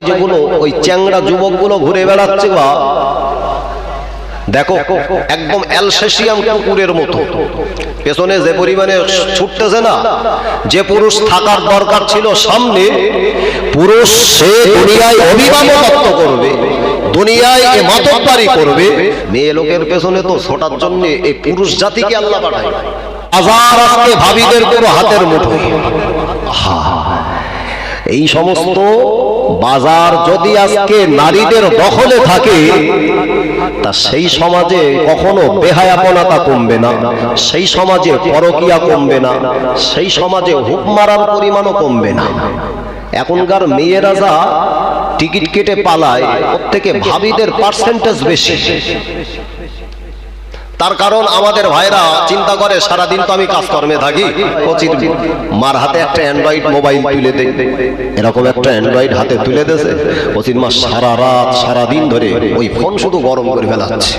যেগুলো ওই চ্যাংড়া যুবকগুলো ঘুরে বেড়াচ্ছে, বা দেখো একদম অ্যালসেশিয়াম কুকুরের মতো পেছনে যে পরিমাণে ছুটতেছে না, যে পুরুষ থাকার দরকার ছিল সামনে, পুরুষ সে দুনিয়ায় অভিভাবকত্ব করবে, দুনিয়ায় মাতব্বরি করবে, মেয়ে লোকের পেছনে তো ছোটার জন্য এই পুরুষ জাতিকে আল্লাহ পাঠায়। বাজার আজকে ভাবিদের পুরো হাতের মুঠোয়। এই সমস্ত বাজার যদি আজকে নারীদের দখলে থাকে, তা সেই সমাজে কখনো বেহায়াপনাতা কমবে না, সেই সমাজে পরকিয়া কমবে না, সেই সমাজে হুক মারার পরিমাণও কমবে না। এখনকার মেয়েরা যা টিকিট কেটে পালায়, ওর থেকে ভাবিদের পার্সেন্টেজ বেশি। তার কারণ আমাদের ভাইরা চিন্তা করে সারাদিন তো আমি কাজকর্মে থাকি, মার হাতে একটা অ্যান্ড্রয়েড মোবাইল তুলে দেয়, এরকম একটা অ্যান্ড্রয়েড হাতে তুলে দিয়েছে, অচিত মা সারা রাত সারাদিন ধরে ওই ফোন শুধু গরম করে ফেলাচ্ছে।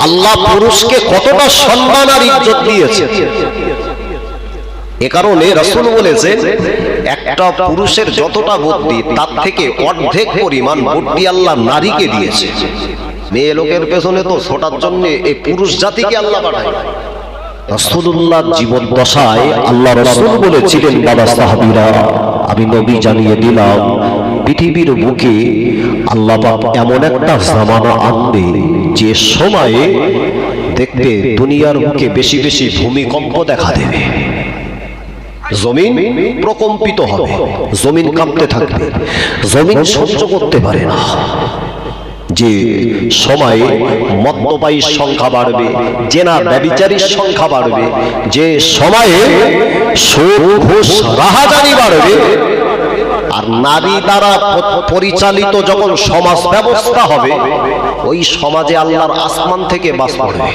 আল্লাহ পুরুষকে কতটা সম্মান আর ইজ্জত দিয়েছে। এ কারণে রাসূল বলেছে, একটা পুরুষের যতটা বুদ্ধি তার থেকে অর্ধেক পরিমাণ বুদ্ধি আল্লাহ নারীকে দিয়েছে। মেয়ে লোকের পেছনে তো ছোটার জন্য এই পুরুষ জাতিকে আল্লাহ পাঠায়। রাসূলুল্লাহ জীবন দশায় আল্লাহ রাসূল বলেছিলেন, বাবা সাহাবীরা, আমি নবী জানিয়ে দিলাম, পৃথিবীর বুকে আল্লাহ পাক এমন একটা জামানা আনবে যে সময়ে দেখবে দুনিয়ার বুকে বেশি বেশি ভূমিকম্প দেখা দেবে, জমিন প্রকম্পিত হবে, জমিন কাঁপতে থাকবে, জমিন সহ্য করতে পারে না। যে সময়ে মদ্যপায়ীর সংখ্যা বাড়বে, জেনা ব্যভিচারীর সংখ্যা বাড়বে, যে সময়ে সুদ ঘুষ রাহাজানি বাড়বে, আর নারী দ্বারা পরিচালিত যখন সমাজ ব্যবস্থা হবে, ওই সমাজে আল্লাহর আসমান থেকে বাস পড়বে।